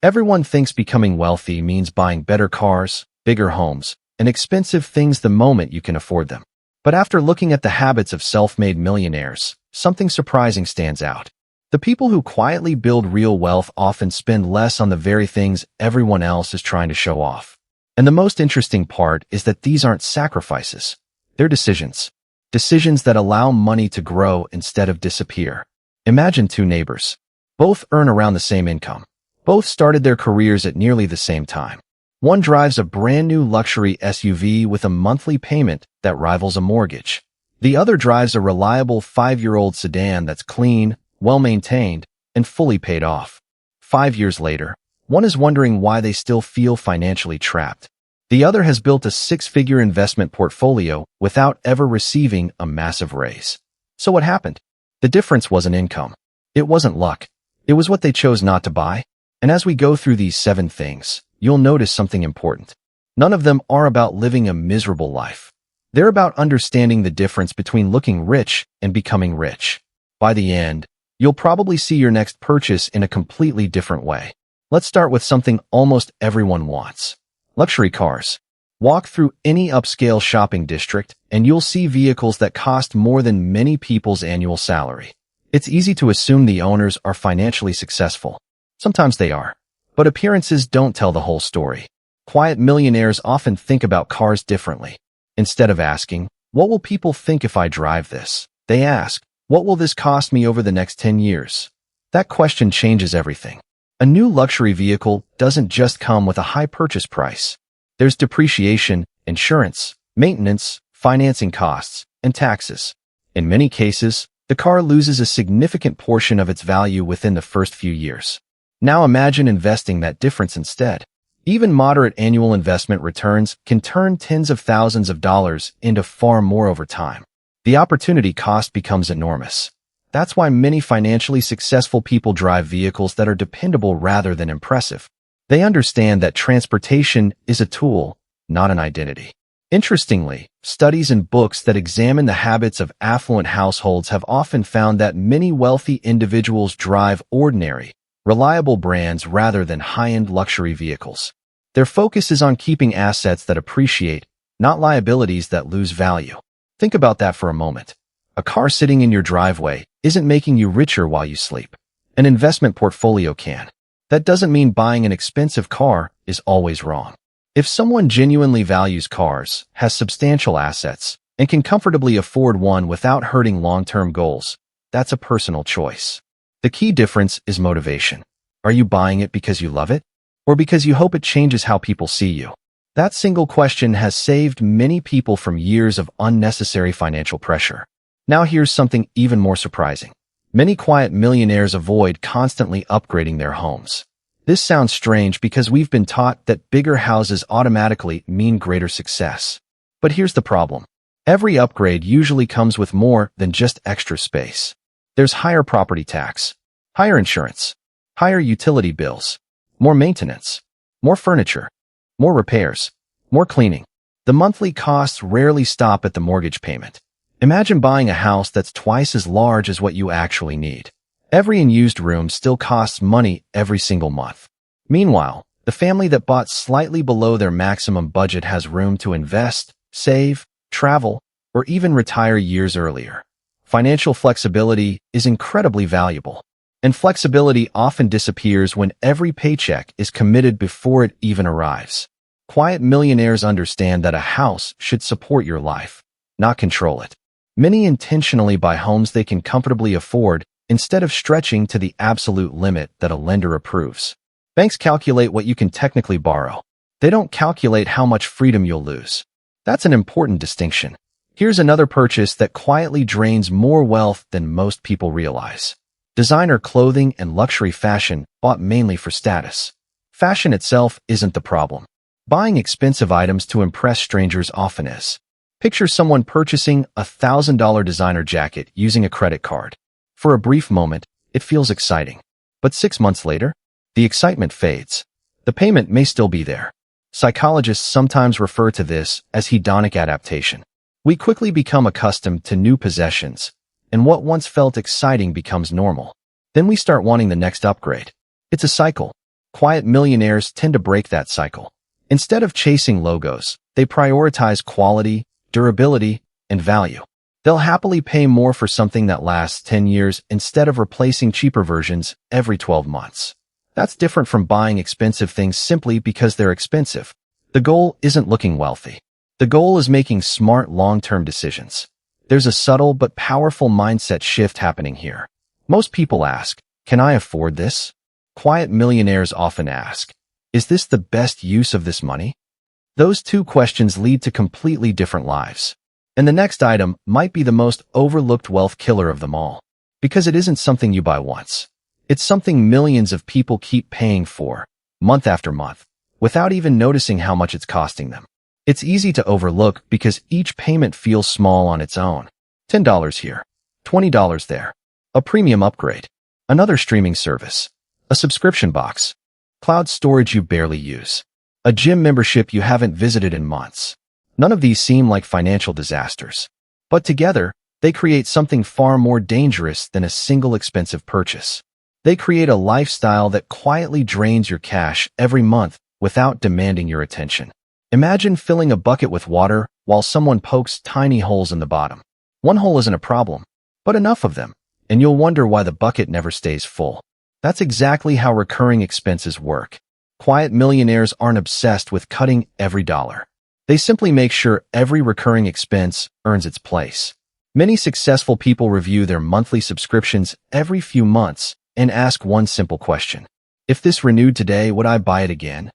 Everyone thinks becoming wealthy means buying better cars, bigger homes, and expensive things the moment you can afford them. But after looking at the habits of self-made millionaires, something surprising stands out. The people who quietly build real wealth often spend less on the very things everyone else is trying to show off. And the most interesting part is that these aren't sacrifices. They're decisions. Decisions that allow money to grow instead of disappear. Imagine two neighbors. Both earn around the same income. Both started their careers at nearly the same time. One drives a brand new luxury SUV with a monthly payment that rivals a mortgage. The other drives a reliable 5-year-old sedan that's clean, well-maintained, and fully paid off. 5 years later, one is wondering why they still feel financially trapped. The other has built a 6-figure investment portfolio without ever receiving a massive raise. So what happened? The difference wasn't income. It wasn't luck. It was what they chose not to buy. And as we go through these 7 things, you'll notice something important. None of them are about living a miserable life. They're about understanding the difference between looking rich and becoming rich. By the end, you'll probably see your next purchase in a completely different way. Let's start with something almost everyone wants. Luxury cars. Walk through any upscale shopping district, and you'll see vehicles that cost more than many people's annual salary. It's easy to assume the owners are financially successful. Sometimes they are. But appearances don't tell the whole story. Quiet millionaires often think about cars differently. Instead of asking, "What will people think if I drive this?" they ask, "What will this cost me over the next 10 years?" That question changes everything. A new luxury vehicle doesn't just come with a high purchase price. There's depreciation, insurance, maintenance, financing costs, and taxes. In many cases, the car loses a significant portion of its value within the first few years. Now imagine investing that difference instead. Even moderate annual investment returns can turn tens of thousands of dollars into far more over time. The opportunity cost becomes enormous. That's why many financially successful people drive vehicles that are dependable rather than impressive. They understand that transportation is a tool, not an identity. Interestingly, studies and books that examine the habits of affluent households have often found that many wealthy individuals drive ordinary, reliable brands rather than high-end luxury vehicles. Their focus is on keeping assets that appreciate, not liabilities that lose value. Think about that for a moment. A car sitting in your driveway isn't making you richer while you sleep. An investment portfolio can. That doesn't mean buying an expensive car is always wrong. If someone genuinely values cars, has substantial assets, and can comfortably afford one without hurting long-term goals, that's a personal choice. The key difference is motivation. Are you buying it because you love it? Or because you hope it changes how people see you? That single question has saved many people from years of unnecessary financial pressure. Now here's something even more surprising. Many quiet millionaires avoid constantly upgrading their homes. This sounds strange because we've been taught that bigger houses automatically mean greater success. But here's the problem. Every upgrade usually comes with more than just extra space. There's higher property tax, higher insurance, higher utility bills, more maintenance, more furniture, more repairs, more cleaning. The monthly costs rarely stop at the mortgage payment. Imagine buying a house that's twice as large as what you actually need. Every unused room still costs money every single month. Meanwhile, the family that bought slightly below their maximum budget has room to invest, save, travel, or even retire years earlier. Financial flexibility is incredibly valuable, and flexibility often disappears when every paycheck is committed before it even arrives. Quiet millionaires understand that a house should support your life, not control it. Many intentionally buy homes they can comfortably afford instead of stretching to the absolute limit that a lender approves. Banks calculate what you can technically borrow. They don't calculate how much freedom you'll lose. That's an important distinction. Here's another purchase that quietly drains more wealth than most people realize. Designer clothing and luxury fashion bought mainly for status. Fashion itself isn't the problem. Buying expensive items to impress strangers often is. Picture someone purchasing a $1,000 designer jacket using a credit card. For a brief moment, it feels exciting. But 6 months later, the excitement fades. The payment may still be there. Psychologists sometimes refer to this as hedonic adaptation. We quickly become accustomed to new possessions, and what once felt exciting becomes normal. Then we start wanting the next upgrade. It's a cycle. Quiet millionaires tend to break that cycle. Instead of chasing logos, they prioritize quality, durability, and value. They'll happily pay more for something that lasts 10 years instead of replacing cheaper versions every 12 months. That's different from buying expensive things simply because they're expensive. The goal isn't looking wealthy. The goal is making smart long-term decisions. There's a subtle but powerful mindset shift happening here. Most people ask, "Can I afford this?" Quiet millionaires often ask, "Is this the best use of this money?" Those two questions lead to completely different lives. And the next item might be the most overlooked wealth killer of them all. Because it isn't something you buy once. It's something millions of people keep paying for, month after month, without even noticing how much it's costing them. It's easy to overlook because each payment feels small on its own. $10 here, $20 there, a premium upgrade, another streaming service, a subscription box, cloud storage you barely use, a gym membership you haven't visited in months. None of these seem like financial disasters. But together, they create something far more dangerous than a single expensive purchase. They create a lifestyle that quietly drains your cash every month without demanding your attention. Imagine filling a bucket with water while someone pokes tiny holes in the bottom. One hole isn't a problem, but enough of them, and you'll wonder why the bucket never stays full. That's exactly how recurring expenses work. Quiet millionaires aren't obsessed with cutting every dollar. They simply make sure every recurring expense earns its place. Many successful people review their monthly subscriptions every few months and ask one simple question. If this renewed today, would I buy it again?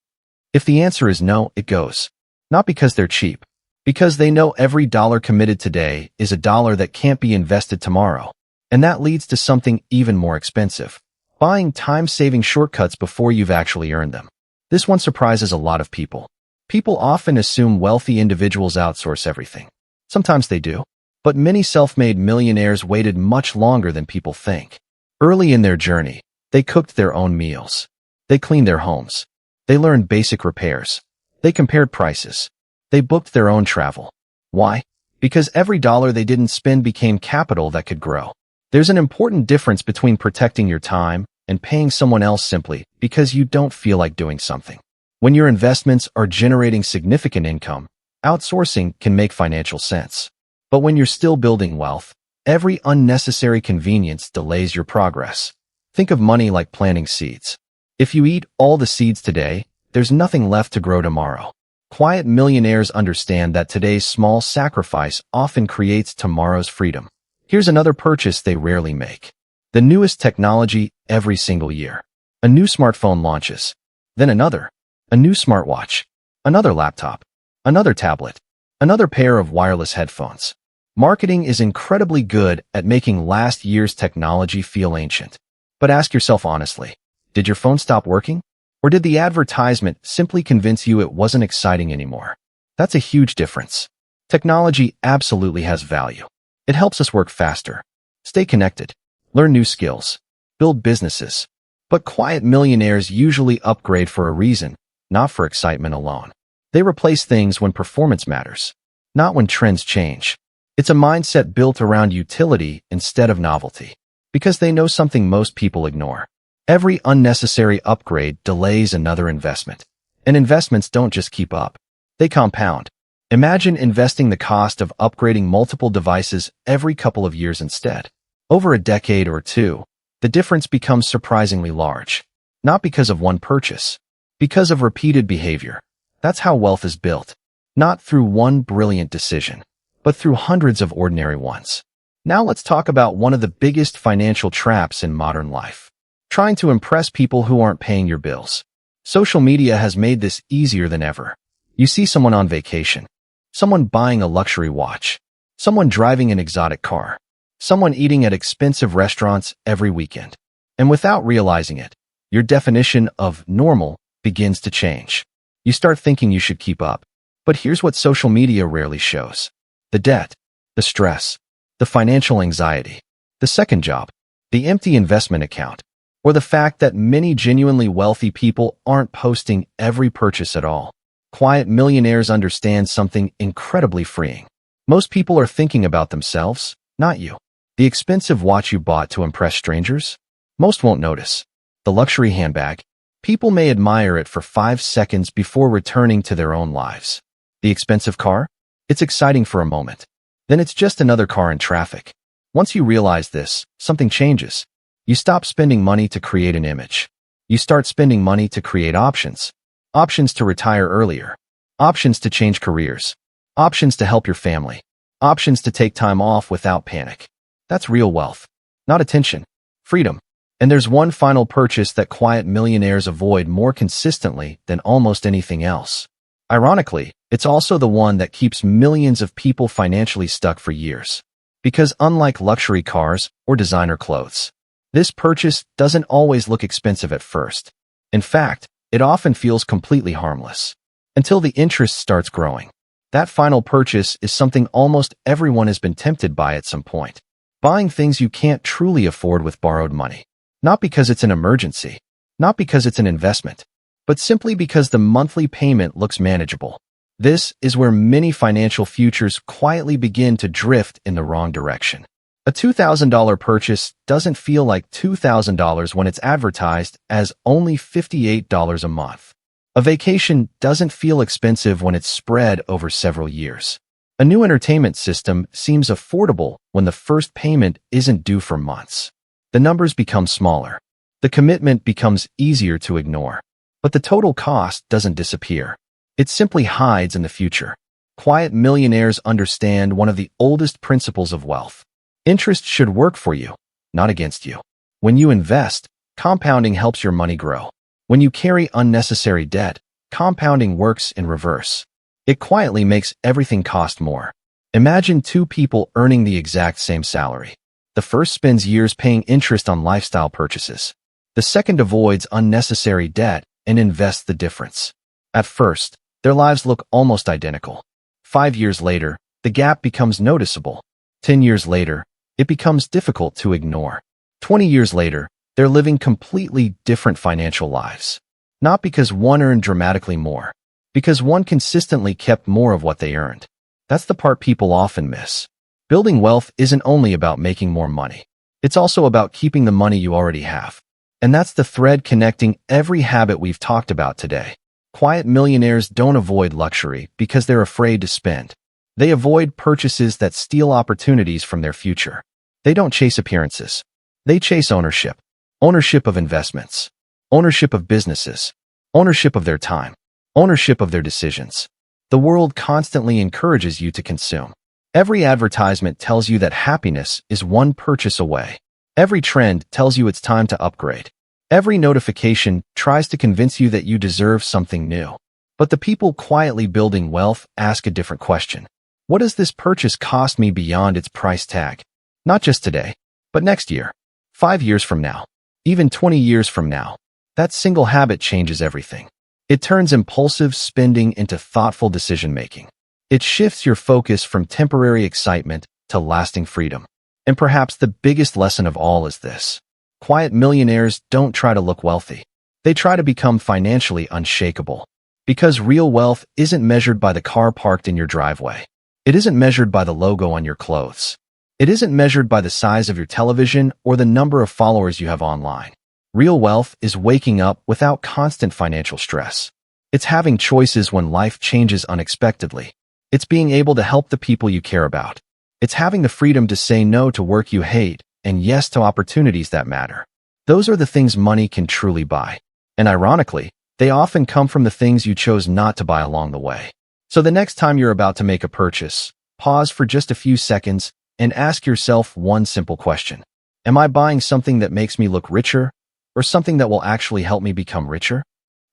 If the answer is no, it goes. Not because they're cheap. Because they know every dollar committed today is a dollar that can't be invested tomorrow. And that leads to something even more expensive. Buying time-saving shortcuts before you've actually earned them. This one surprises a lot of people. People often assume wealthy individuals outsource everything. Sometimes they do, but many self-made millionaires waited much longer than people think. Early in their journey, they cooked their own meals. They cleaned their homes. They learned basic repairs. They compared prices. They booked their own travel. Why? Because every dollar they didn't spend became capital that could grow. There's an important difference between protecting your time and paying someone else simply because you don't feel like doing something. When your investments are generating significant income, outsourcing can make financial sense. But when you're still building wealth, every unnecessary convenience delays your progress. Think of money like planting seeds. If you eat all the seeds today, there's nothing left to grow tomorrow. Quiet millionaires understand that today's small sacrifice often creates tomorrow's freedom. Here's another purchase they rarely make. The newest technology every single year. A new smartphone launches. Then another. A new smartwatch, another laptop, another tablet, another pair of wireless headphones. Marketing is incredibly good at making last year's technology feel ancient. But ask yourself honestly, did your phone stop working? Or did the advertisement simply convince you it wasn't exciting anymore? That's a huge difference. Technology absolutely has value. It helps us work faster, stay connected, learn new skills, build businesses. But quiet millionaires usually upgrade for a reason, not for excitement alone. They replace things when performance matters, not when trends change. It's a mindset built around utility instead of novelty, because they know something most people ignore. Every unnecessary upgrade delays another investment. And investments don't just keep up. They compound. Imagine investing the cost of upgrading multiple devices every couple of years instead. Over a decade or two, the difference becomes surprisingly large. Not because of one purchase, because of repeated behavior. That's how wealth is built. Not through one brilliant decision, but through hundreds of ordinary ones. Now let's talk about one of the biggest financial traps in modern life. Trying to impress people who aren't paying your bills. Social media has made this easier than ever. You see someone on vacation, someone buying a luxury watch, someone driving an exotic car, someone eating at expensive restaurants every weekend. And without realizing it, your definition of normal begins to change. You start thinking you should keep up. But here's what social media rarely shows. The debt, the stress, the financial anxiety, the second job, the empty investment account, or the fact that many genuinely wealthy people aren't posting every purchase at all. Quiet millionaires understand something incredibly freeing. Most people are thinking about themselves, not you. The expensive watch you bought to impress strangers? Most won't notice. The luxury handbag? People may admire it for 5 seconds before returning to their own lives. The expensive car? It's exciting for a moment. Then it's just another car in traffic. Once you realize this, something changes. You stop spending money to create an image. You start spending money to create options. Options to retire earlier. Options to change careers. Options to help your family. Options to take time off without panic. That's real wealth. Not attention. Freedom. And there's one final purchase that quiet millionaires avoid more consistently than almost anything else. Ironically, it's also the one that keeps millions of people financially stuck for years. Because unlike luxury cars or designer clothes, this purchase doesn't always look expensive at first. In fact, it often feels completely harmless. Until the interest starts growing. That final purchase is something almost everyone has been tempted by at some point. Buying things you can't truly afford with borrowed money. Not because it's an emergency. Not because it's an investment. But simply because the monthly payment looks manageable. This is where many financial futures quietly begin to drift in the wrong direction. A $2,000 purchase doesn't feel like $2,000 when it's advertised as only $58 a month. A vacation doesn't feel expensive when it's spread over several years. A new entertainment system seems affordable when the first payment isn't due for months. The numbers become smaller. The commitment becomes easier to ignore. But the total cost doesn't disappear. It simply hides in the future. Quiet millionaires understand one of the oldest principles of wealth. Interest should work for you, not against you. When you invest, compounding helps your money grow. When you carry unnecessary debt, compounding works in reverse. It quietly makes everything cost more. Imagine two people earning the exact same salary. The first spends years paying interest on lifestyle purchases. The second avoids unnecessary debt and invests the difference. At first, their lives look almost identical. 5 years later, the gap becomes noticeable. 10 years later, it becomes difficult to ignore. 20 years later, they're living completely different financial lives. Not because one earned dramatically more, because one consistently kept more of what they earned. That's the part people often miss. Building wealth isn't only about making more money. It's also about keeping the money you already have. And that's the thread connecting every habit we've talked about today. Quiet millionaires don't avoid luxury because they're afraid to spend. They avoid purchases that steal opportunities from their future. They don't chase appearances. They chase ownership. Ownership of investments. Ownership of businesses. Ownership of their time. Ownership of their decisions. The world constantly encourages you to consume. Every advertisement tells you that happiness is one purchase away. Every trend tells you it's time to upgrade. Every notification tries to convince you that you deserve something new. But the people quietly building wealth ask a different question. What does this purchase cost me beyond its price tag? Not just today, but next year, 5 years from now, even 20 years from now. That single habit changes everything. It turns impulsive spending into thoughtful decision-making. It shifts your focus from temporary excitement to lasting freedom. And perhaps the biggest lesson of all is this. Quiet millionaires don't try to look wealthy. They try to become financially unshakable. Because real wealth isn't measured by the car parked in your driveway. It isn't measured by the logo on your clothes. It isn't measured by the size of your television or the number of followers you have online. Real wealth is waking up without constant financial stress. It's having choices when life changes unexpectedly. It's being able to help the people you care about. It's having the freedom to say no to work you hate and yes to opportunities that matter. Those are the things money can truly buy. And ironically, they often come from the things you chose not to buy along the way. So the next time you're about to make a purchase, pause for just a few seconds and ask yourself one simple question. Am I buying something that makes me look richer or something that will actually help me become richer?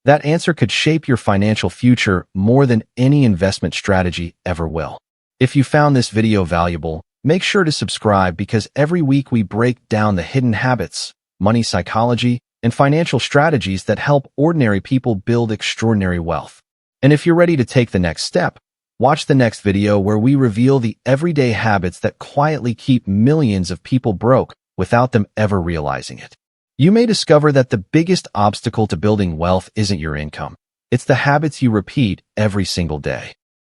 That answer could shape your financial future more than any investment strategy ever will. If you found this video valuable, make sure to subscribe because every week we break down the hidden habits, money psychology, and financial strategies that help ordinary people build extraordinary wealth. And if you're ready to take the next step, watch the next video where we reveal the everyday habits that quietly keep millions of people broke without them ever realizing it. You may discover that the biggest obstacle to building wealth isn't your income. It's the habits you repeat every single day.